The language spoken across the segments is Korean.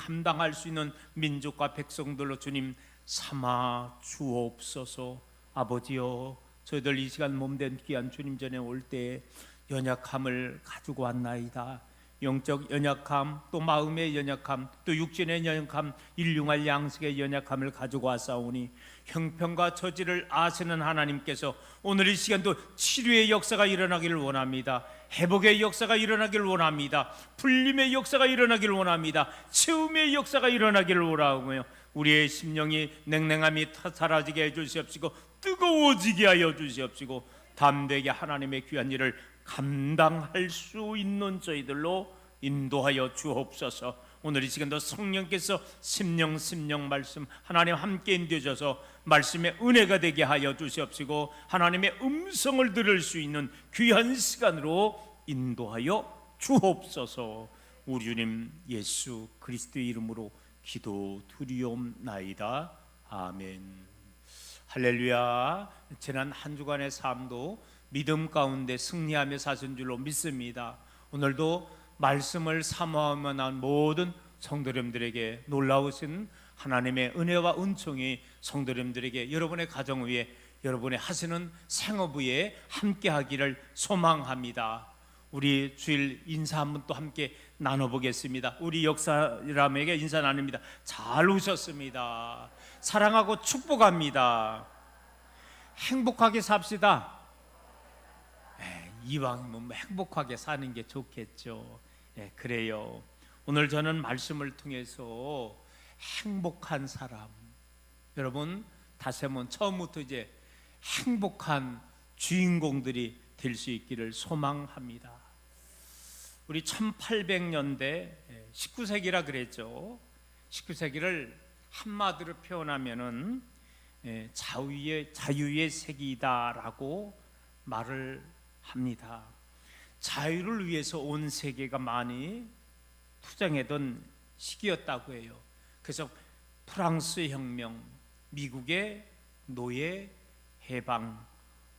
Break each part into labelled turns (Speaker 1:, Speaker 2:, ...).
Speaker 1: 감당할 수 있는 민족과 백성들로 주님 삼아 주옵소서. 아버지여, 저희들 이 시간 몸된 귀한 주님 전에 올 때 연약함을 가지고 왔나이다. 영적 연약함, 또 마음의 연약함, 또 육신의 연약함, 일용할 양식의 연약함을 가지고 왔사오니 형편과 처지를 아시는 하나님께서 오늘 이 시간도 치료의 역사가 일어나기를 원합니다. 회복의 역사가 일어나기를 원합니다. 풀림의 역사가 일어나기를 원합니다. 채움의 역사가 일어나기를 원하고요, 우리의 심령이 냉랭함이 사라지게 해주시옵시고 뜨거워지게 하여 주시옵시고 담대하게 하나님의 귀한 일을 감당할 수 있는 저희들로 인도하여 주옵소서. 오늘 이 시간도 성령께서 심령 말씀 하나님 함께 인도하셔서 말씀의 은혜가 되게 하여 주시옵시고 하나님의 음성을 들을 수 있는 귀한 시간으로 인도하여 주옵소서. 우리 주님 예수 그리스도의 이름으로 기도 드리옵나이다. 아멘. 할렐루야. 지난 한 주간의 삶도 믿음 가운데 승리하며 사신 줄로 믿습니다. 오늘도 말씀을 사모하며 난 모든 성도님들에게 놀라우신 하나님의 은혜와 은총이 성도님들에게 여러분의 가정 위에, 여러분의 하시는 생업 위에 함께 하기를 소망합니다. 우리 주일 인사 한번 또 함께 나눠보겠습니다. 우리 역사람에게 인사 나눕니다. 잘 오셨습니다. 사랑하고 축복합니다. 행복하게 삽시다. 이왕이면 행복하게 사는 게 좋겠죠. 그래요. 오늘 저는 말씀을 통해서 행복한 사람, 여러분 다시 한번 처음부터 이제 행복한 주인공들이 될 수 있기를 소망합니다. 우리 1800년대 19세기라 그랬죠. 19세기를 한마디로 표현하면은 자유의 세기다라고 말을 합니다. 자유를 위해서 온 세계가 많이 투쟁하던 시기였다고 해요. 그래서 프랑스의 혁명, 미국의 노예 해방,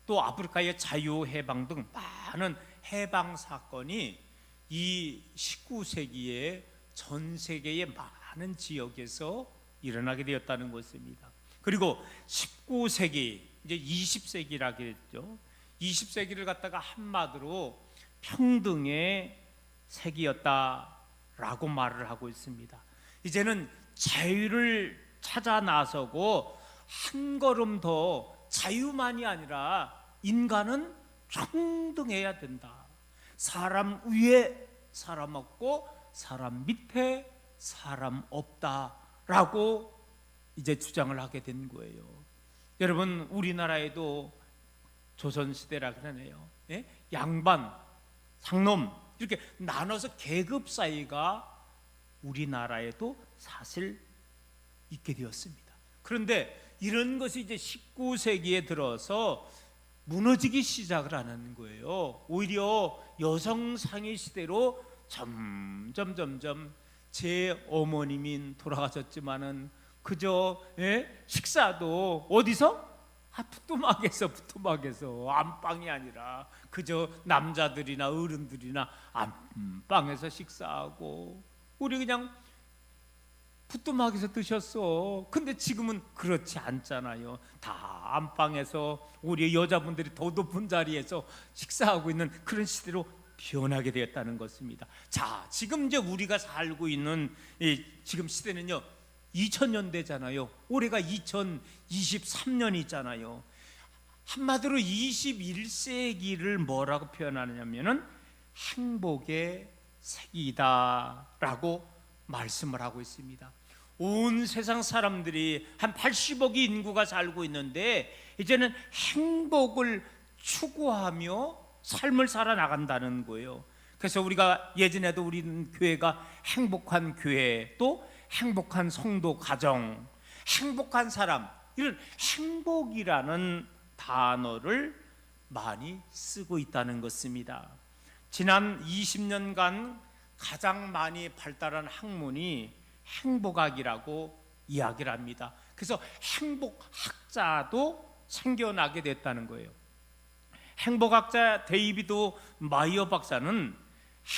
Speaker 1: 또 아프리카의 자유 해방 등 많은 해방 사건이 이 19세기에 전 세계의 많은 지역에서 일어나게 되었다는 것입니다. 그리고 19세기, 이제 20세기라고 했죠. 20세기를 갖다가 한마디로 평등의 세기였다라고 말을 하고 있습니다. 이제는 자유를 찾아 나서고 한 걸음 더 자유만이 아니라 인간은 평등해야 된다. 사람 위에 사람 없고 사람 밑에 사람 없다라고 이제 주장을 하게 된 거예요. 여러분, 우리나라에도 조선시대라 그러네요. 양반, 상놈 이렇게 나눠서 계급 사이가 우리나라에도 사실 있게 되었습니다. 그런데 이런 것이 이제 19세기에 들어서 무너지기 시작을 하는 거예요. 오히려 여성 상위 시대로 점점 제 어머님인 돌아가셨지만은 그저 식사도 어디서? 부뚜막에서 안방이 아니라 그저 남자들이나 어른들이나 안방에서 식사하고 우리 그냥 부뚜막에서 드셨어. 근데 지금은 그렇지 않잖아요. 다 안방에서 우리 여자분들이 더 높은 자리에서 식사하고 있는 그런 시대로 변하게 되었다는 것입니다. 자, 지금 이제 우리가 살고 있는 지금 시대는요 2000년대잖아요. 올해가 2023년이잖아요. 한마디로 21세기를 뭐라고 표현하느냐면은 행복의 세기다라고 말씀을 하고 있습니다. 온 세상 사람들이 한 80억의 인구가 살고 있는데 이제는 행복을 추구하며 삶을 살아나간다는 거예요. 그래서 우리가 예전에도 우리 교회가 행복한 교회, 또 행복한 성도 가정, 행복한 사람, 이런 행복이라는 단어를 많이 쓰고 있다는 것입니다. 지난 20년간 가장 많이 발달한 학문이 행복학이라고 이야기를 합니다. 그래서 행복학자도 생겨나게 됐다는 거예요. 행복학자 데이비드 마이어 박사는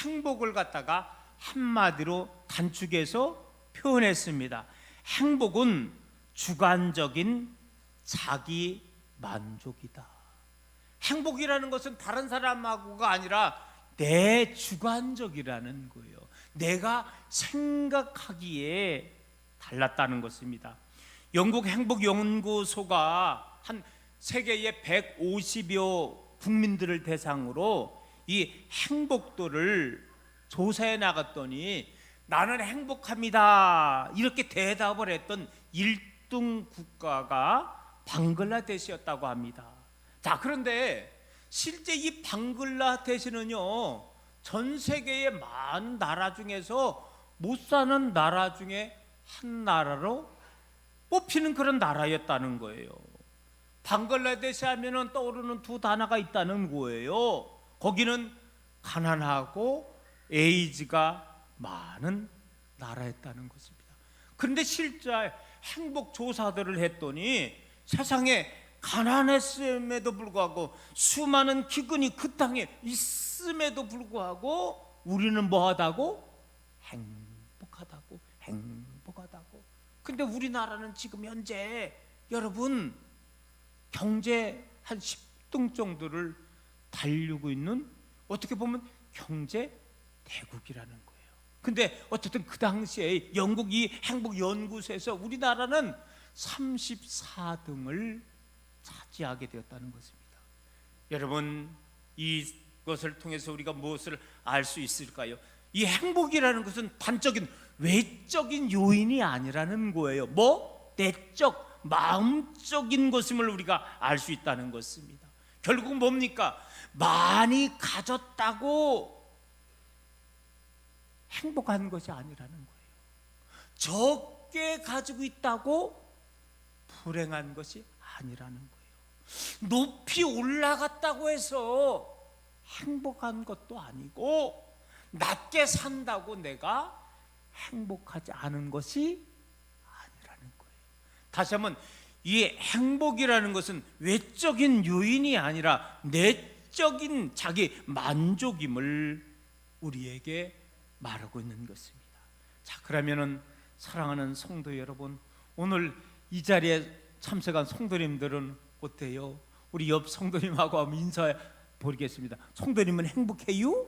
Speaker 1: 행복을 갖다가 한마디로 단축해서 표현했습니다. 행복은 주관적인 자기 만족이다. 행복이라는 것은 다른 사람하고가 아니라 내 주관적이라는 거예요. 내가 생각하기에 달랐다는 것입니다. 영국 행복연구소가 한 세계의 150여 국민들을 대상으로 이 행복도를 조사해 나갔더니 나는 행복합니다 이렇게 대답을 했던 1등 국가가 방글라데시였다고 합니다. 자, 그런데 실제 이 방글라데시는요, 전 세계의 많은 나라 중에서 못 사는 나라 중에 한 나라로 뽑히는 그런 나라였다는 거예요. 방글라데시 하면은 떠오르는 두 단어가 있다는 거예요. 거기는 가난하고 에이즈가 많은 나라였다는 것입니다. 그런데 실제 행복 조사들을 했더니 세상에 가난했음에도 불구하고 수많은 기근이 그 땅에 있음에도 불구하고 우리는 뭐하다고? 행복하다고. 근데 우리나라는 지금 현재 여러분 경제 한 10등 정도를 달리고 있는, 어떻게 보면 경제 대국이라는 거예요. 근데 어쨌든 그 당시에 영국 이 행복연구소에서 우리나라는 34등을 차지하게 되었다는 것입니다. 여러분, 이것을 통해서 우리가 무엇을 알 수 있을까요? 이 행복이라는 것은 단적인 외적인 요인이 아니라는 거예요. 뭐? 내적, 마음적인 것임을 우리가 알 수 있다는 것입니다. 결국 뭡니까? 많이 가졌다고 행복한 것이 아니라는 거예요. 적게 가지고 있다고 불행한 것이 아니라는 거예요. 높이 올라갔다고 해서 행복한 것도 아니고, 낮게 산다고 내가 행복하지 않은 것이 아니라는 거예요. 다시 한번, 이 행복이라는 것은 외적인 요인이 아니라 내적인 자기 만족임을 우리에게 말하고 있는 것입니다. 자, 그러면은 사랑하는 성도 여러분, 오늘 이 자리에 참석한 성도님들은 어때요? 우리 옆 성도님하고 한번 인사해 보겠습니다. 성도님은 행복해요?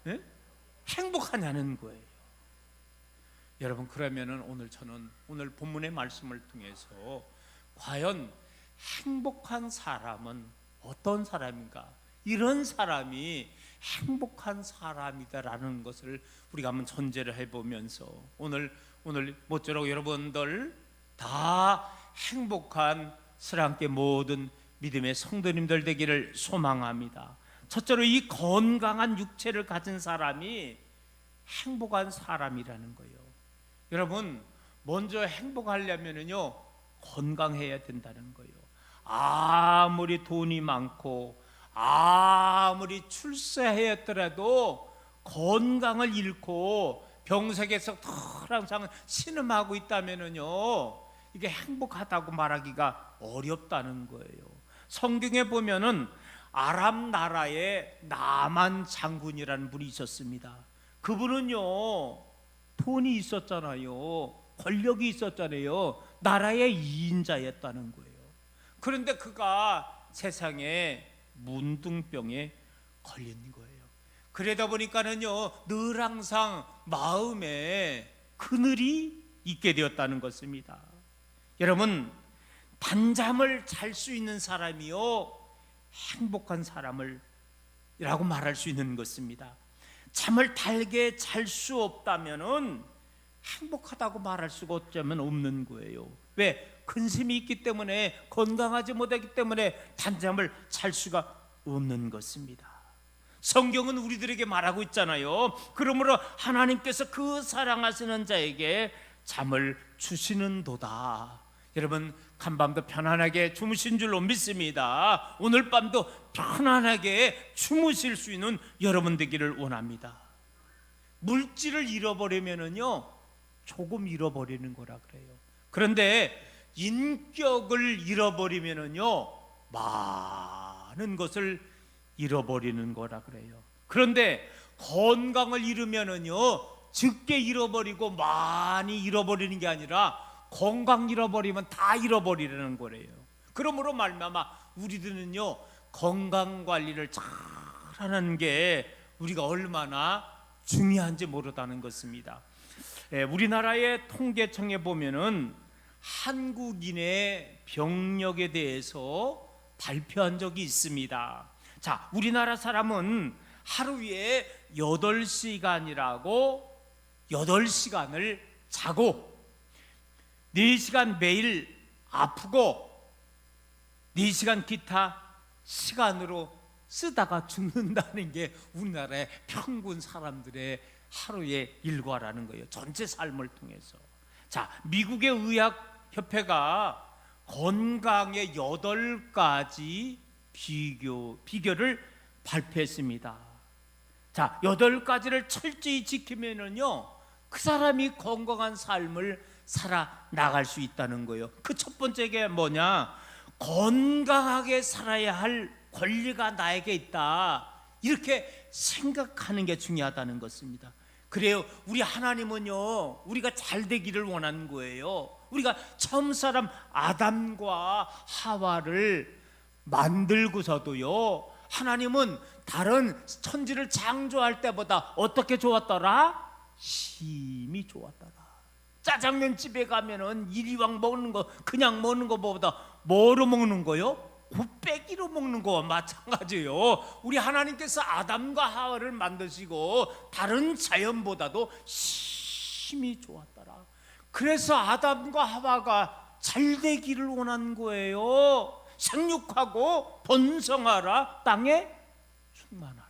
Speaker 1: 네? 행복하냐는 거예요. 여러분, 그러면은 저는 오늘 본문의 말씀을 통해서 과연 행복한 사람은 어떤 사람인가, 이런 사람이 행복한 사람이다라는 것을 우리가 한번 전제를 해보면서 오늘 모쪼록 여러분들 다 행복한 사랑께 모든 믿음의 성도님들 되기를 소망합니다. 첫째로 이 건강한 육체를 가진 사람이 행복한 사람이라는 거예요. 여러분, 먼저 행복하려면은요, 건강해야 된다는 거예요. 아무리 돈이 많고 아무리 출세했더라도 건강을 잃고 병석에서 항상 신음하고 있다면은요, 이게 행복하다고 말하기가 어렵다는 거예요. 성경에 보면은 아람 나라의 나만 장군이라는 분이 있었습니다. 그분은요, 돈이 있었잖아요. 권력이 있었잖아요. 나라의 2인자였다는 거예요. 그런데 그가 세상에 문둥병에 걸린 거예요. 그러다 보니까는요, 늘 항상 마음에 그늘이 있게 되었다는 것입니다. 여러분, 단잠을 잘 수 있는 사람이요, 행복한 사람을 라고 말할 수 있는 것입니다. 잠을 달게 잘 수 없다면은 행복하다고 말할 수가 없는 거예요. 왜? 근심이 있기 때문에, 건강하지 못하기 때문에 단잠을 잘 수가 없는 것입니다. 성경은 우리들에게 말하고 있잖아요. 그러므로 하나님께서 그 사랑하시는 자에게 잠을 주시는도다. 여러분, 간밤도 편안하게 주무신 줄로 믿습니다. 오늘 밤도 편안하게 주무실 수 있는 여러분 되기를 원합니다. 물질을 잃어버리면은요, 조금 잃어버리는 거라 그래요. 그런데 인격을 잃어버리면은요, 많은 것을 잃어버리는 거라 그래요. 그런데 건강을 잃으면은요, 적게 잃어버리고 많이 잃어버리는 게 아니라 건강 잃어버리면 다 잃어버리라는 거래요. 그러므로 말미암아 우리들은요, 건강 관리를 잘하는 게 우리가 얼마나 중요한지 모르다는 것입니다. 우리나라의 통계청에 보면은 한국인의 병력에 대해서 발표한 적이 있습니다. 자, 우리나라 사람은 하루에 8시간이라고 8시간을 자고 4시간 매일 아프고 4시간 기타 시간으로 쓰다가 죽는다는 게 우리나라의 평균 사람들의 하루의 일과라는 거예요. 전체 삶을 통해서. 자, 미국의 의학협회가 건강의 8가지 비결을 발표했습니다. 자, 8가지를 철저히 지키면은요, 그 사람이 건강한 삶을 살아나갈 수 있다는 거예요. 그 첫 번째가 뭐냐? 건강하게 살아야 할 권리가 나에게 있다, 이렇게 생각하는 게 중요하다는 것입니다. 그래요, 우리 하나님은요, 우리가 잘 되기를 원하는 거예요. 우리가 처음 사람 아담과 하와를 만들고서도요, 하나님은 다른 천지를 창조할 때보다 어떻게 좋았더라? 심히 좋았더라. 짜장면 집에 가면은 이리왕 먹는 거, 그냥 먹는 거보다 뭐로 먹는 거요? 곱빼기로 먹는 거와 마찬가지예요. 우리 하나님께서 아담과 하와를 만드시고 다른 자연보다도 심히 좋았더라. 그래서 아담과 하와가 잘 되기를 원한 거예요. 생육하고 번성하라, 땅에 충만하라.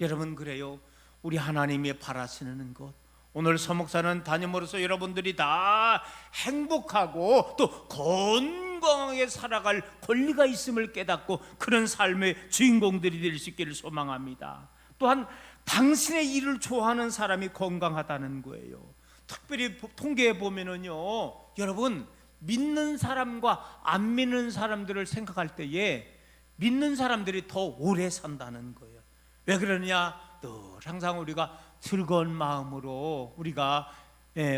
Speaker 1: 여러분, 그래요, 우리 하나님이 바라시는 것, 오늘 서목사는 담임으로서 여러분들이 다 행복하고 또 건강하게 살아갈 권리가 있음을 깨닫고 그런 삶의 주인공들이 될 수 있기를 소망합니다. 또한 당신의 일을 좋아하는 사람이 건강하다는 거예요. 특별히 통계에 보면은요, 여러분, 믿는 사람과 안 믿는 사람들을 생각할 때에 믿는 사람들이 더 오래 산다는 거예요. 왜 그러느냐? 늘 항상 우리가 즐거운 마음으로 우리가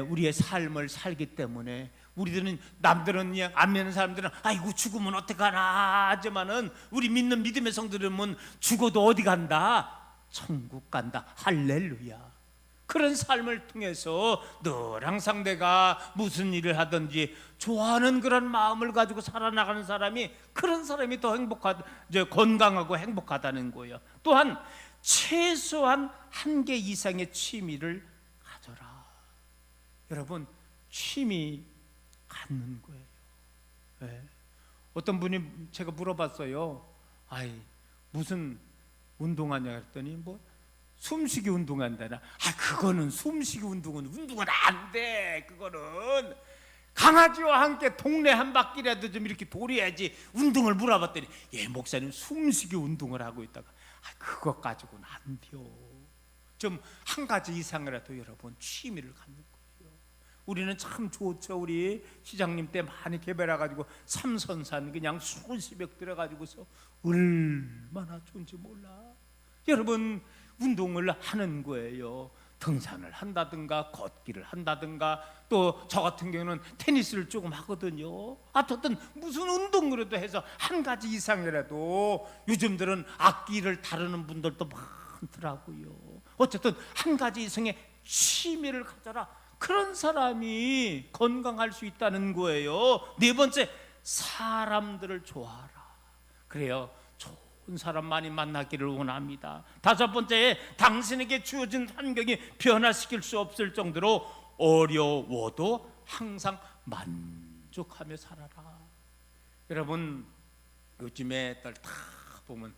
Speaker 1: 우리의 삶을 살기 때문에, 우리들은, 남들은, 안 믿는 사람들은 아이고 죽으면 어떡하나 하지만은 우리 믿는 믿음의 성도들은 죽어도 어디 간다? 천국 간다. 할렐루야. 그런 삶을 통해서 늘 항상 내가 무슨 일을 하든지 좋아하는 그런 마음을 가지고 살아나가는 사람이, 그런 사람이 더 건강하고 행복하다는 거예요. 또한 최소한 1개 이상의 취미를 가져라. 여러분, 취미 갖는 거예요. 네. 어떤 분이 제가 물어봤어요. 아이, 무슨 운동하냐 했더니 숨쉬기 운동한다나. 그거는 숨쉬기 운동은 안 돼. 그거는 강아지와 함께 동네 한 바퀴라도 좀 이렇게 돌아야지 운동을 물어봤더니, 예, 목사님 숨쉬기 운동을 하고 있다가, 그것 가지고는 안 돼요. 좀 1가지 이상이라도 여러분 취미를 갖는 거예요. 우리는 참 좋죠. 우리 시장님 때 많이 개발해가지고 삼선산 그냥 수십억 들어가지고서 얼마나 좋은지 몰라. 여러분, 운동을 하는 거예요. 등산을 한다든가 걷기를 한다든가, 또 저 같은 경우는 테니스를 조금 하거든요. 어쨌든 무슨 운동이라도 해서 1가지 이상이라도, 요즘들은 악기를 다루는 분들도 많더라고요. 어쨌든 1가지 이상의 취미를 가져라. 그런 사람이 건강할 수 있다는 거예요. 4번째, 사람들을 좋아하라. 그래요, 좋은 사람 많이 만나기를 원합니다. 5번째, 당신에게 주어진 환경이 변화시킬 수 없을 정도로 어려워도 항상 만족하며 살아라. 여러분, 요즘에 딸 다 보면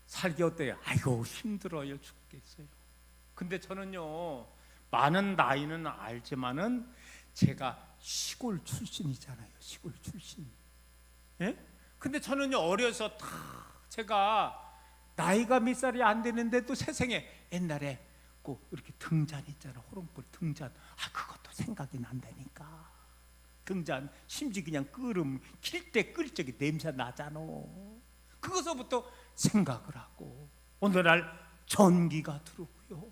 Speaker 1: 살기 어때요? 아이고 힘들어요 죽겠어요. 근데 저는요, 많은 나이는 알지만은 제가 시골 출신이잖아요. 시골 출신. 예? 근데 저는요, 어려서 다 제가 나이가 몇 살이 안 되는데도 세상에 옛날에 꼭 이렇게 등잔 있잖아. 호롱불 등잔. 그것도 생각이 난다니까. 등잔 심지 그냥 킬 때 끓일 적에 냄새 나잖아. 그것서부터 생각을 하고, 오늘날 전기가 들어오고요.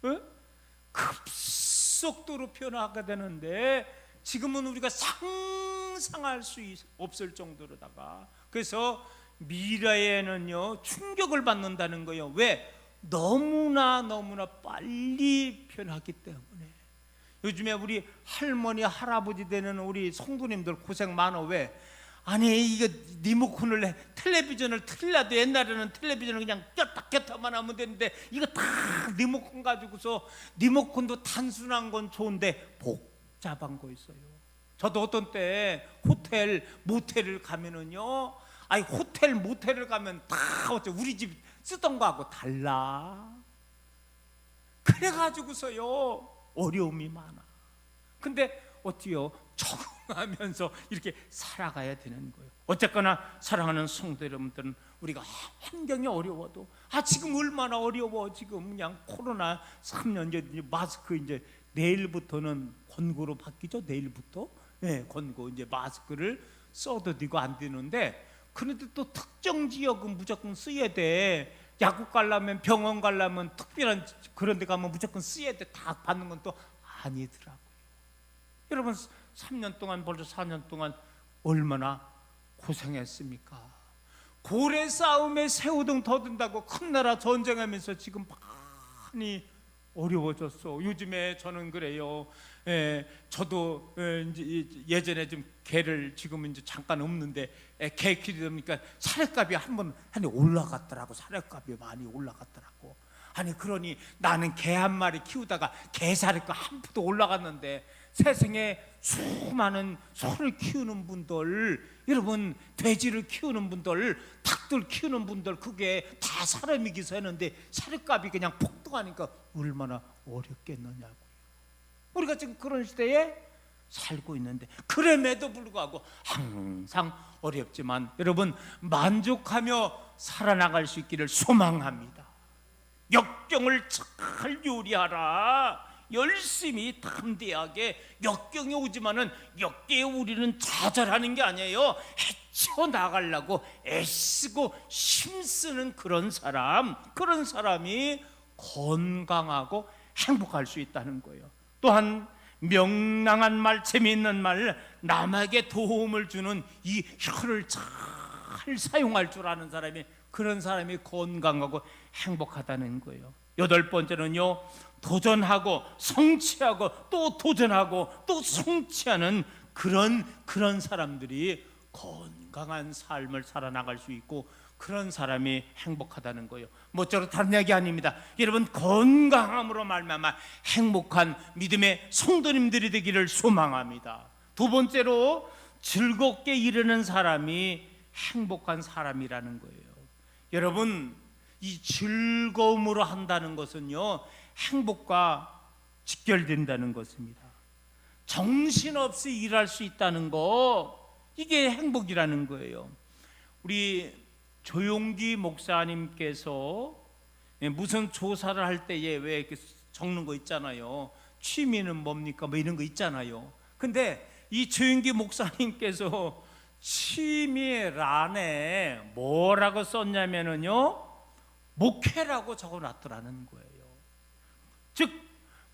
Speaker 1: 예? 그 급속도로 변화하게 되는데 지금은 우리가 상상할 수 없을 정도로다가, 그래서 미래에는요 충격을 받는다는 거예요. 왜? 너무나 빨리 변하기 때문에. 요즘에 우리 할머니 할아버지 되는 우리 성도님들 고생 많아. 왜? 아니 이거 리모컨을 텔레비전을 틀려도 옛날에는 텔레비전을 그냥 꼈다만 하면 되는데 이거 다 리모컨 가지고서, 리모컨도 단순한 건 좋은데 복잡한 거 있어요. 저도 어떤 때 호텔 모텔을 가면은요, 아니 호텔 모텔을 가면 다 어째 우리 집 쓰던 거하고 달라. 그래가지고서요 어려움이 많아. 근데 어때요? 적응하면서 이렇게 살아가야 되는 거예요. 어쨌거나 사랑하는 성도 여러분들은, 우리가 환경이 어려워도, 지금 얼마나 어려워. 지금 그냥 코로나 3년 이제 마스크 이제 내일부터는 권고로 바뀌죠. 내일부터 권고, 이제 마스크를 써도 되고 안 되는데, 그런데 또 특정 지역은 무조건 써야 돼. 약국 가려면, 병원 가려면, 특별한 그런 데 가면 무조건 써야 돼. 다 받는 건 또 아니더라고요. 여러분 3년 동안, 벌써 4년 동안 얼마나 고생했습니까? 고래 싸움에 새우등 더 든다고 큰 나라 전쟁하면서 지금 많이 어려워졌어. 요즘에 저는 그래요. 저도 이제 예전에 좀 개를, 지금은 이제 잠깐 없는데 개 키우니까 사료값이 한번 올라갔더라고. 사료값이 많이 올라갔더라고. 아니 그러니 나는 개 한 마리 키우다가 개사료값 한 푼도 올라갔는데, 세상에 수많은 소를 키우는 분들, 여러분 돼지를 키우는 분들, 닭들 키우는 분들, 그게 다 사람이 기사했는데 사료값이 그냥 폭등하니까 얼마나 어렵겠느냐고요. 우리가 지금 그런 시대에 살고 있는데, 그럼에도 불구하고 항상 어렵지만 여러분 만족하며 살아나갈 수 있기를 소망합니다. 역경을 잘 요리하라. 열심히 담대하게 역경이 오지만은 역경에 우리는 좌절하는 게 아니에요. 헤쳐나가려고 애쓰고 힘쓰는 그런 사람이 건강하고 행복할 수 있다는 거예요. 또한 명랑한 말, 재미있는 말, 남에게 도움을 주는 이 혀를 잘 사용할 줄 아는 사람이, 그런 사람이 건강하고 행복하다는 거예요. 8번째는요, 도전하고 성취하고 또 도전하고 또 성취하는 그런 사람들이 건강한 삶을 살아나갈 수 있고, 그런 사람이 행복하다는 거예요. 뭐저로 다른 얘기 아닙니다. 여러분 건강함으로 말미암아 행복한 믿음의 성도님들이 되기를 소망합니다. 2번째로 즐겁게 이르는 사람이 행복한 사람이라는 거예요. 여러분 이 즐거움으로 한다는 것은요 행복과 직결된다는 것입니다. 정신없이 일할 수 있다는 거, 이게 행복이라는 거예요. 우리 조용기 목사님께서 무슨 조사를 할 때에 왜 이렇게 적는 거 있잖아요. 취미는 뭡니까? 뭐 이런 거 있잖아요. 근데 이 조용기 목사님께서 취미란에 뭐라고 썼냐면은요, 목회라고 적어놨더라는 거예요. 즉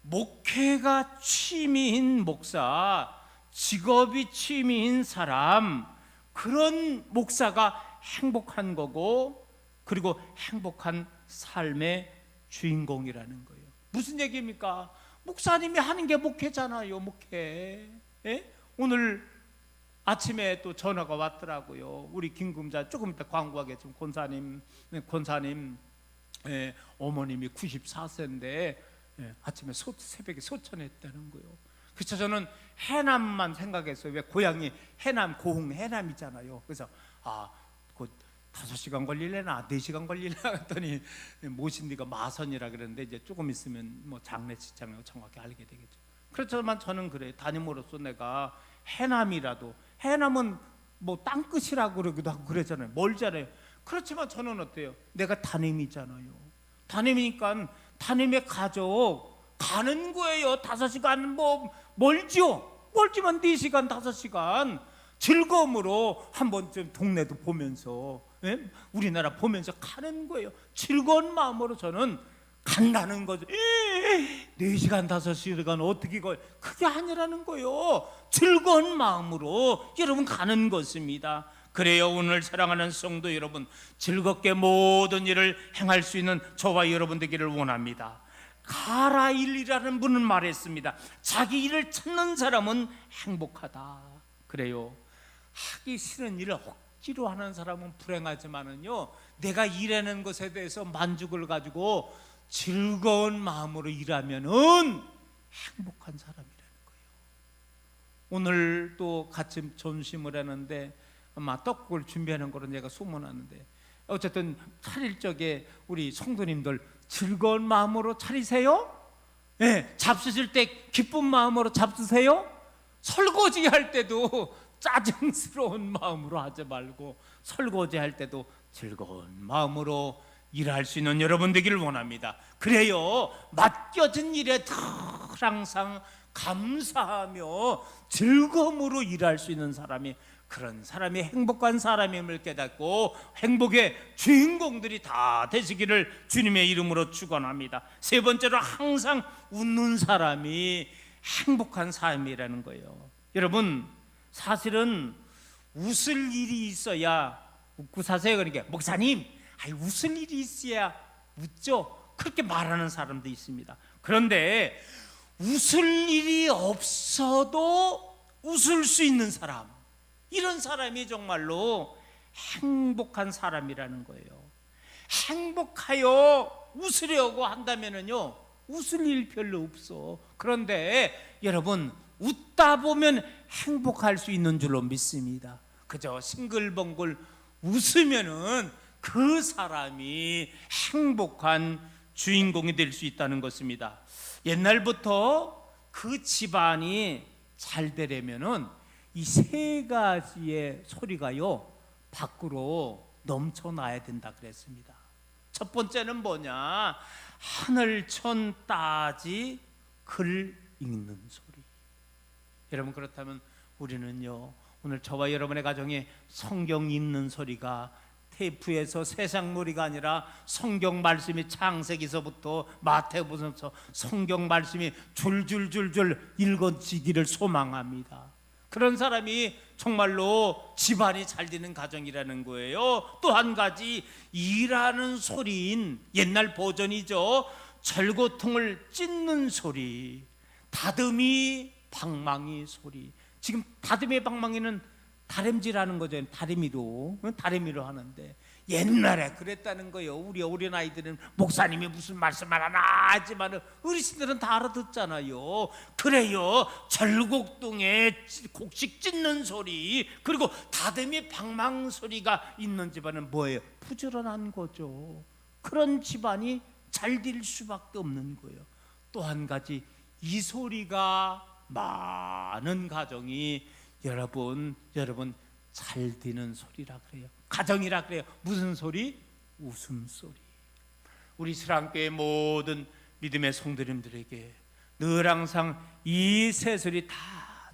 Speaker 1: 목회가 취미인 목사, 직업이 취미인 사람, 그런 목사가 행복한 거고, 그리고 행복한 삶의 주인공이라는 거예요. 무슨 얘기입니까? 목사님이 하는 게 목회잖아요. 목회. 오늘 아침에 또 전화가 왔더라고요. 우리 김금자, 조금 이따 광고하겠지만 권사님 어머님이 94세인데 아침에 새벽에 소천했다는 거예요. 그래서 저는 해남만 생각했어요. 왜 고향이 해남, 고흥 해남이잖아요. 그래서 그 5시간 걸릴래나 4시간 걸릴래나 했더니 모신디가 마선이라 그랬는데, 이제 조금 있으면 뭐 장례식장이라고 정확히 알게 되겠죠. 그렇지만 저는 그래요. 담임으로서 내가 해남이라도, 해남은 뭐 땅끝이라고 그러기도 하고 그러잖아요. 멀잖아요. 그렇지만 저는 어때요? 내가 담임이잖아요. 담임이니까 담임의 가족 가는 거예요. 5시간 뭐 멀죠. 멀지만 4시간 5시간 즐거움으로 한 번쯤 동네도 보면서, 우리나라 보면서 가는 거예요. 즐거운 마음으로 저는 간다는 거죠. 4시간 5시간 어떻게 걸, 그게 아니라는 거요. 즐거운 마음으로 여러분 가는 것입니다. 그래요, 오늘 사랑하는 성도 여러분, 즐겁게 모든 일을 행할 수 있는 저와 여러분 되기를 원합니다. 가라일이라는 분은 말했습니다. 자기 일을 찾는 사람은 행복하다. 그래요, 하기 싫은 일을 억지로 하는 사람은 불행하지만은요, 내가 일하는 것에 대해서 만족을 가지고 즐거운 마음으로 일하면은 행복한 사람이라는 거예요. 오늘 또 같이 점심을 하는데 아마 떡국을 준비하는 거로 내가 소문하는데, 어쨌든 차릴 적에 우리 성도님들 즐거운 마음으로 차리세요. 잡수실 때 기쁜 마음으로 잡수세요. 설거지 할 때도 짜증스러운 마음으로 하지 말고 설거지 할 때도 즐거운 마음으로 일할 수 있는 여러분 되기를 원합니다. 그래요, 맡겨진 일에 늘 항상 감사하며 즐거움으로 일할 수 있는 사람이, 그런 사람이 행복한 사람임을 깨닫고 행복의 주인공들이 다 되시기를 주님의 이름으로 축원합니다. 세 번째로, 항상 웃는 사람이 행복한 삶이라는 거예요. 여러분, 사실은 웃을 일이 있어야 웃고 사세요. 그러니까 목사님, 웃을 일이 있어야 웃죠, 그렇게 말하는 사람도 있습니다. 그런데 웃을 일이 없어도 웃을 수 있는 사람, 이런 사람이 정말로 행복한 사람이라는 거예요. 행복하여 웃으려고 한다면은요, 웃을 일 별로 없어. 그런데 여러분, 웃다 보면 행복할 수 있는 줄로 믿습니다. 그저 싱글벙글 웃으면은 그 사람이 행복한 주인공이 될 수 있다는 것입니다. 옛날부터 그 집안이 잘 되려면은 이 세 가지의 소리가요, 밖으로 넘쳐나야 된다 그랬습니다. 첫 번째는 뭐냐? 하늘천 따지 글 읽는 소리. 여러분, 그렇다면 우리는요, 오늘 저와 여러분의 가정에 성경 읽는 소리가 테이프에서 세상놀이가 아니라 성경 말씀이 창세기서부터 마태복음서 성경 말씀이 줄줄줄줄 읽어지기를 소망합니다. 그런 사람이 정말로 집안이 잘 되는 가정이라는 거예요. 또 한 가지, 일하는 소리인 옛날 버전이죠, 절고통을 찢는 소리, 다듬이 방망이 소리. 지금 다듬이 방망이는 다림질하는 거죠. 다리미로 하는데, 옛날에 그랬다는 거예요. 우리 어린 아이들은 목사님이 무슨 말씀을 하나 하지만 어르신들은 다 알아듣잖아요. 그래요, 절곡동에 곡식 찢는 소리, 그리고 다듬이 방망 소리가 있는 집안은 뭐예요? 부지런한 거죠. 그런 집안이 잘 될 수밖에 없는 거예요. 또 한 가지, 이 소리가 많은 가정이 여러분 잘 되는 소리라 그래요. 가정이라 그래요. 무슨 소리? 웃음소리. 우리 신앙교회 모든 믿음의 성도님들에게 늘 항상 이 세 소리 다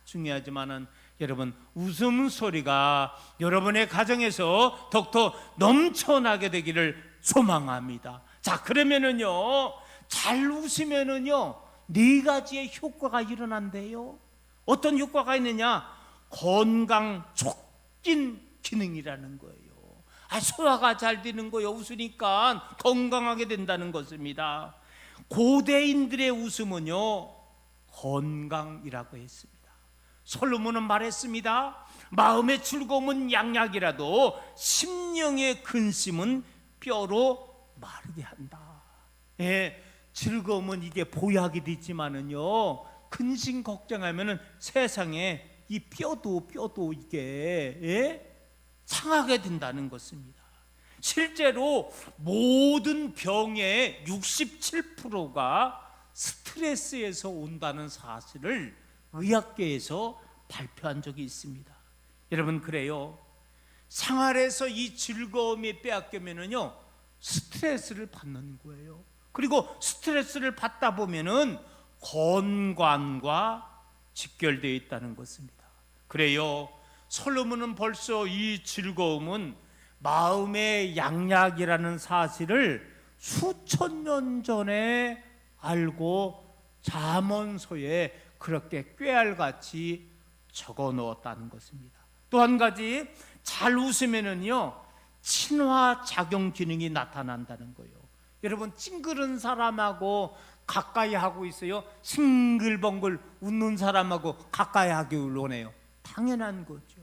Speaker 1: 중요하지만은, 여러분, 웃음소리가 여러분의 가정에서 더욱더 넘쳐나게 되기를 소망합니다. 자, 그러면은요, 잘 웃으면은요 4가지의 효과가 일어난대요. 어떤 효과가 있느냐? 건강 촉진 기능이라는 거예요. 소화가 잘 되는 거예요. 웃으니까 건강하게 된다는 것입니다. 고대인들의 웃음은요, 건강이라고 했습니다. 솔로몬은 말했습니다. 마음의 즐거움은 양약이라도 심령의 근심은 뼈로 마르게 한다. 즐거움은 이게 보약이 되지만은요, 근심 걱정하면은 세상에 이 뼈도 이게 상하게 된다는 것입니다. 실제로 모든 병의 67%가 스트레스에서 온다는 사실을 의학계에서 발표한 적이 있습니다. 여러분, 그래요, 생활에서 이 즐거움이 빼앗기면은요 스트레스를 받는 거예요. 그리고 스트레스를 받다 보면은 건강과 직결되어 있다는 것입니다. 그래요, 솔로몬은 벌써 이 즐거움은 마음의 양약이라는 사실을 수천 년 전에 알고 잠언서에 그렇게 꾀알같이 적어 놓았다는 것입니다. 또 한 가지, 잘 웃으면은요 친화 작용 기능이 나타난다는 거예요. 여러분, 찡그른 사람하고 가까이 하고 있어요? 싱글벙글 웃는 사람하고 가까이 하기를 원해요? 당연한 거죠.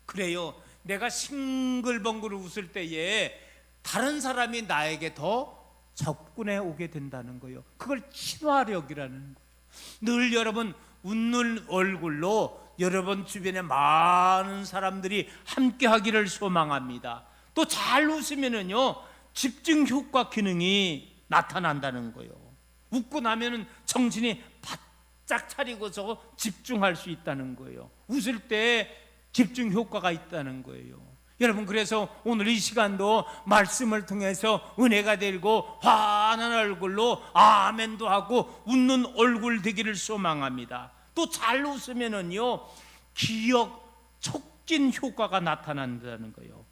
Speaker 1: 그래요, 내가 싱글벙글 웃을 때에 다른 사람이 나에게 더 접근해 오게 된다는 거예요. 그걸 친화력이라는 거예요. 늘 여러분 웃는 얼굴로 여러분 주변에 많은 사람들이 함께 하기를 소망합니다. 또 잘 웃으면은요 집중 효과 기능이 나타난다는 거예요. 웃고 나면은 정신이 바짝 차리고서 집중할 수 있다는 거예요. 웃을 때 집중 효과가 있다는 거예요. 여러분, 그래서 오늘 이 시간도 말씀을 통해서 은혜가 되고 환한 얼굴로 아멘도 하고 웃는 얼굴 되기를 소망합니다. 또 잘 웃으면은요 기억 촉진 효과가 나타난다는 거예요.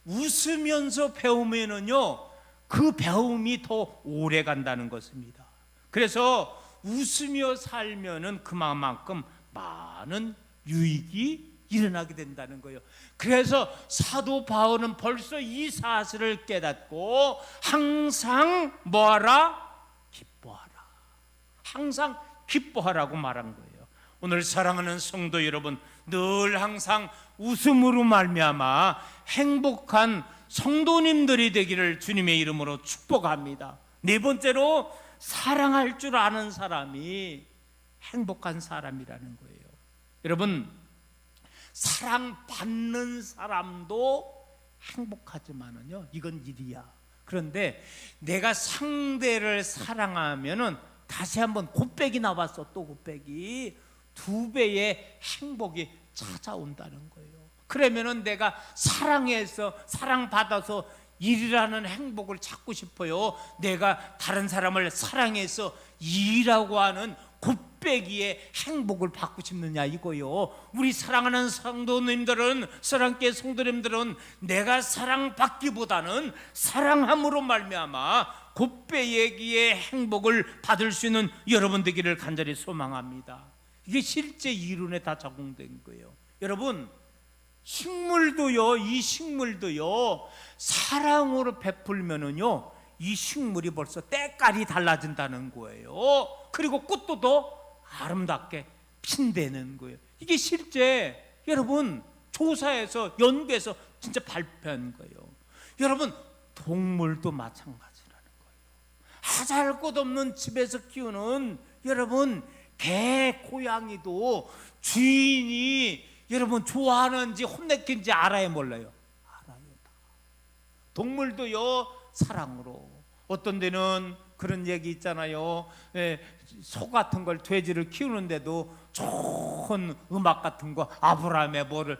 Speaker 1: 웃으면서 배우면은요 그 배움이 더 오래 간다는 것입니다. 그래서 웃으며 살면은 그만큼 많은 유익이 일어나게 된다는 거예요. 그래서 사도 바울은 벌써 이 사실을 깨닫고 항상 뭐하라? 기뻐하라. 항상 기뻐하라고 말한 거예요. 오늘 사랑하는 성도 여러분, 늘 항상 웃음으로 말미암아 행복한 성도님들이 되기를 주님의 이름으로 축복합니다. 네 번째로, 사랑할 줄 아는 사람이 행복한 사람이라는 거예요. 여러분, 사랑받는 사람도 행복하지만은요 이건 일이야. 그런데 내가 상대를 사랑하면은 다시 한번 곱빼기 나왔어. 또 곱빼기 2배의 행복이 찾아온다는 거예요. 그러면은 내가 사랑해서 사랑받아서 일이라는 행복을 찾고 싶어요? 내가 다른 사람을 사랑해서 일이라고 하는 곱빼기의 행복을 받고 싶느냐 이거요. 우리 사랑하는 성도님들은, 사랑교회 성도님들은 내가 사랑받기보다는 사랑함으로 말미암아 곱빼기의 행복을 받을 수 있는 여러분 되기를 간절히 소망합니다. 이게 실제 이론에 다 적용된 거예요. 여러분, 식물도요, 이 식물도요 사랑으로 베풀면은요 이 식물이 벌써 때깔이 달라진다는 거예요. 그리고 꽃도 더 아름답게 핀다는 거예요. 이게 실제 여러분 조사에서, 연구해서 진짜 발표한 거예요. 여러분, 동물도 마찬가지라는 거예요. 하잘것없는 집에서 키우는 여러분 개, 고양이도 주인이 여러분 좋아하는지 혼내킨지 알아요, 몰라요? 알아요. 동물도요 사랑으로. 어떤 데는 그런 얘기 있잖아요. 소 같은 걸, 돼지를 키우는데도 좋은 음악 같은 거, 아브라함의 뭐를,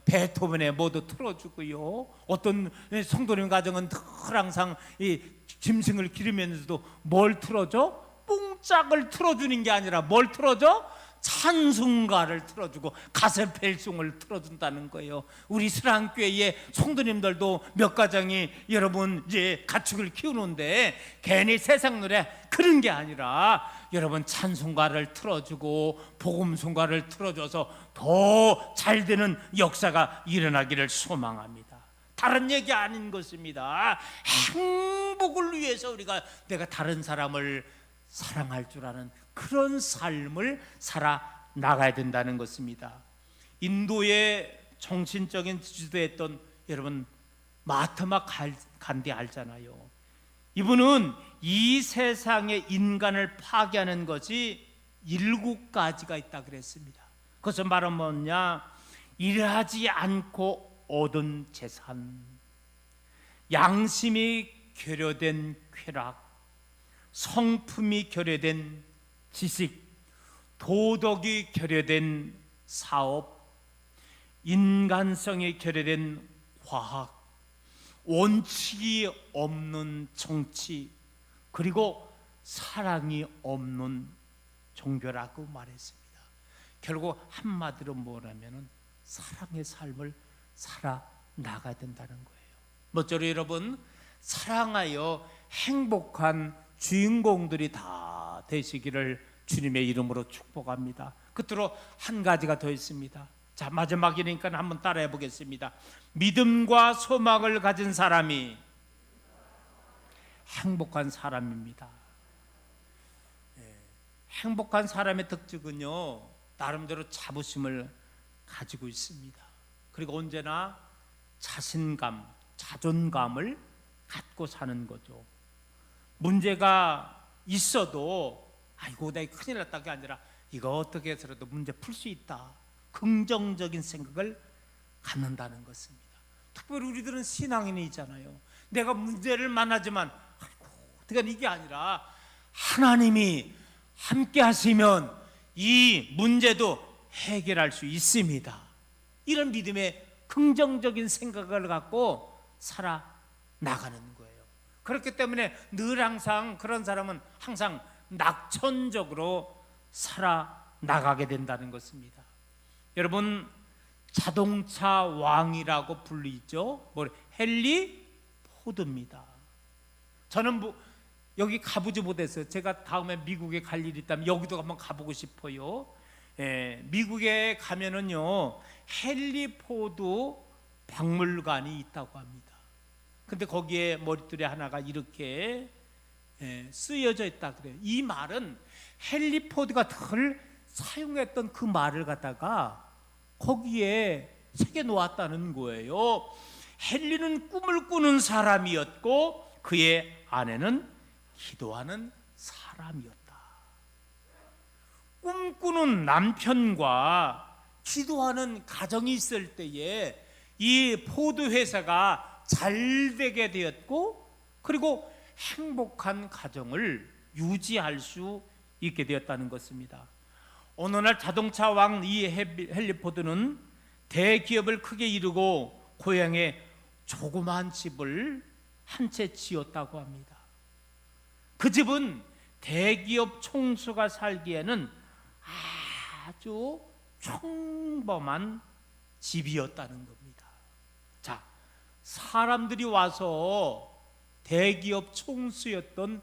Speaker 1: 베토벤의 뭐도 틀어주고요. 어떤 성도님 가정은 늘 항상 이 짐승을 기르면서도 뭘 틀어줘? 뽕짝을 틀어주는 게 아니라 뭘 틀어줘? 찬송가를 틀어주고 가스펠송을 틀어준다는 거예요. 우리 사랑교회의 성도님들도 몇 가정이 여러분 이제 가축을 키우는데 괜히 세상 노래 그런 게 아니라 여러분 찬송가를 틀어주고 복음송가를 틀어줘서 더 잘 되는 역사가 일어나기를 소망합니다. 다른 얘기 아닌 것입니다. 행복을 위해서 우리가 내가 다른 사람을 사랑할 줄 아는 그런 삶을 살아 나가야 된다는 것입니다. 인도의 정신적인 지도했던 여러분 마하트마 간디 알잖아요. 이분은 이 세상의 인간을 파괴하는 것이 7가지가 있다 그랬습니다. 그것은 바로 뭐냐? 일하지 않고 얻은 재산, 양심이 결여된 쾌락, 성품이 결여된 지식, 도덕이 결여된 사업, 인간성이 결여된 과학, 원칙이 없는 정치, 그리고 사랑이 없는 종교라고 말했습니다. 결국 한마디로 뭐라면은 사랑의 삶을 살아 나가야 된다는 거예요. 모쪼록 여러분, 사랑하여 행복한 주인공들이 다 되시기를 주님의 이름으로 축복합니다. 끝으로 한 가지가 더 있습니다. 자, 마지막이니까 한번 따라해 보겠습니다. 믿음과 소망을 가진 사람이 행복한 사람입니다. 행복한 사람의 특징은요, 나름대로 자부심을 가지고 있습니다. 그리고 언제나 자신감, 자존감을 갖고 사는 거죠. 문제가 있어도 아이고 내가 큰일 났다가 아니라 이거 어떻게 해서라도 문제 풀 수 있다, 긍정적인 생각을 갖는다는 것입니다. 특별히 우리들은 신앙인이잖아요. 내가 문제를 만나지만 아이고 어떻게 이게 아니라 하나님이 함께 하시면 이 문제도 해결할 수 있습니다. 이런 믿음의 긍정적인 생각을 갖고 살아나가는 거예요. 그렇기 때문에 늘 항상 그런 사람은 항상 낙천적으로 살아나가게 된다는 것입니다. 여러분, 자동차 왕이라고 불리죠. 헨리 포드입니다. 저는 여기 가보지 못했어요. 제가 다음에 미국에 갈 일이 있다면 여기도 한번 가보고 싶어요. 미국에 가면은요, 헨리 포드 박물관이 있다고 합니다. 근데 거기에 머리띠에 하나가 이렇게 쓰여져 있다 그래요. 이 말은 헨리 포드가 늘 사용했던 그 말을 갖다가 거기에 새겨 놓았다는 거예요. 헨리는 꿈을 꾸는 사람이었고 그의 아내는 기도하는 사람이었다. 꿈꾸는 남편과 기도하는 가정이 있을 때에 이 포드 회사가 잘 되게 되었고 그리고 행복한 가정을 유지할 수 있게 되었다는 것입니다. 어느 날 자동차 왕 이 헨리 포드는 대기업을 크게 이루고 고향에 조그마한 집을 한 채 지었다고 합니다. 그 집은 대기업 총수가 살기에는 아주 평범한 집이었다는 겁니다. 자, 사람들이 와서 대기업 총수였던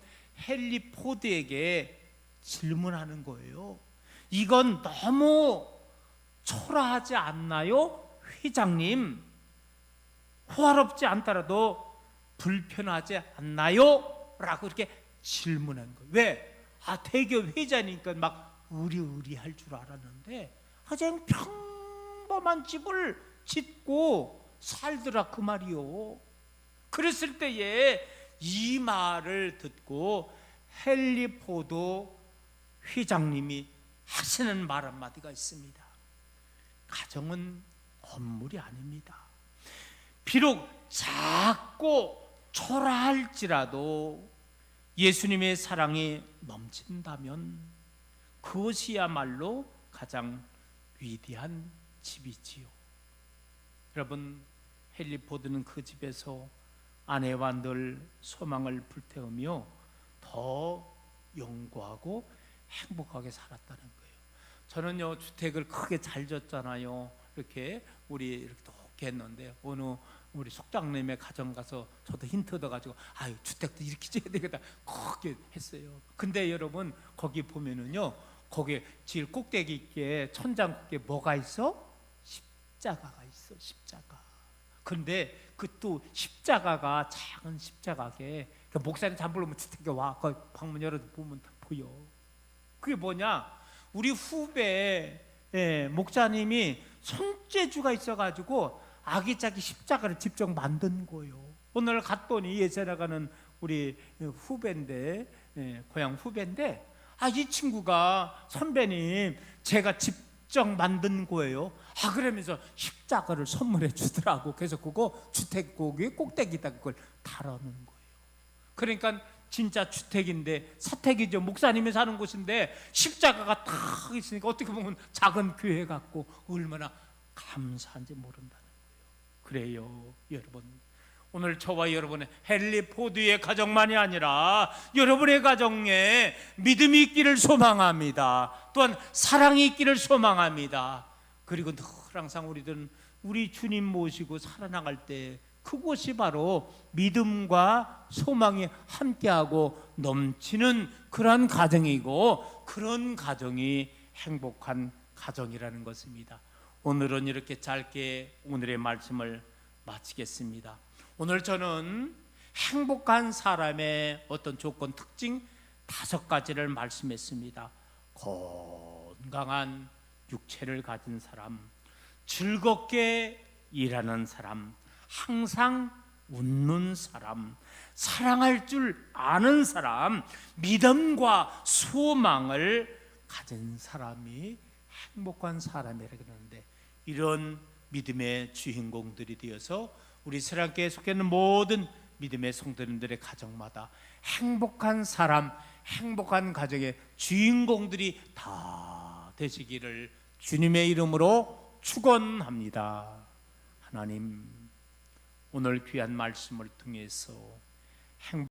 Speaker 1: 헨리 포드에게 질문하는 거예요. 이건 너무 초라하지 않나요? 회장님, 호화롭지 않더라도 불편하지 않나요? 라고 이렇게 질문한 거예요. 왜? 대기업 회장이니까 막 의리의리할 줄 알았는데 그냥 평범한 집을 짓고 살더라 그 말이요. 그랬을 때에 이 말을 듣고 헨리 포드 회장님이 하시는 말 한마디가 있습니다. 가정은 건물이 아닙니다. 비록 작고 초라할지라도 예수님의 사랑이 넘친다면 그것이야말로 가장 위대한 집이지요. 여러분, 헨리 포드는 그 집에서 아내와 늘 소망을 불태우며 더 영구하고 행복하게 살았다는 거예요. 저는요, 주택을 크게 잘 졌잖아요. 이렇게 우리 이렇게 높게 했는데 어느 우리 속장님의 가정 가서 저도 힌트 얻어가지고 주택도 이렇게 지어야 되겠다 크게 했어요. 근데 여러분 거기 보면은요, 거기에 제일 꼭대기 있게 천장 꼭대기에 뭐가 있어? 십자가가 있어. 십자가. 근데 그 또 십자가가 작은 십자가게 목사님 잠 보려면 주택에 와. 그 방문 열어서 보면 보여. 그게 뭐냐? 우리 후배 목사님이 손재주가 있어가지고 아기자기 십자가를 직접 만든 거예요. 오늘 갔더니 예전에 가는 우리 후배인데, 고향 후배인데, 이 친구가 선배님 제가 직접 만든 거예요. 그러면서 십자가를 선물해 주더라고. 그래서 그거 주택 거기 꼭대기에다 그걸 달아놓은 거예요. 그러니까 진짜 주택인데 사택이죠. 목사님이 사는 곳인데 십자가가 딱 있으니까 어떻게 보면 작은 교회 같고 얼마나 감사한지 모른다는 거예요. 그래요, 여러분. 오늘 저와 여러분의 헨리 포드의 가정만이 아니라 여러분의 가정에 믿음이 있기를 소망합니다. 또한 사랑이 있기를 소망합니다. 그리고 늘 항상 우리들은 우리 주님 모시고 살아나갈 때 그것이 바로 믿음과 소망이 함께하고 넘치는 그런 가정이고, 그런 가정이 행복한 가정이라는 것입니다. 오늘은 이렇게 짧게 오늘의 말씀을 마치겠습니다. 오늘 저는 행복한 사람의 어떤 조건, 특징 5가지를 말씀했습니다. 건강한 육체를 가진 사람, 즐겁게 일하는 사람, 항상 웃는 사람, 사랑할 줄 아는 사람, 믿음과 소망을 가진 사람이 행복한 사람이라 그러는데, 이런 믿음의 주인공들이 되어서 우리 새랑교회에 속해 있는 모든 믿음의 성도님들의 가정마다 행복한 사람, 행복한 가정의 주인공들이 다 되시기를 주님의 이름으로 축원합니다. 하나님, 오늘 귀한 말씀을 통해서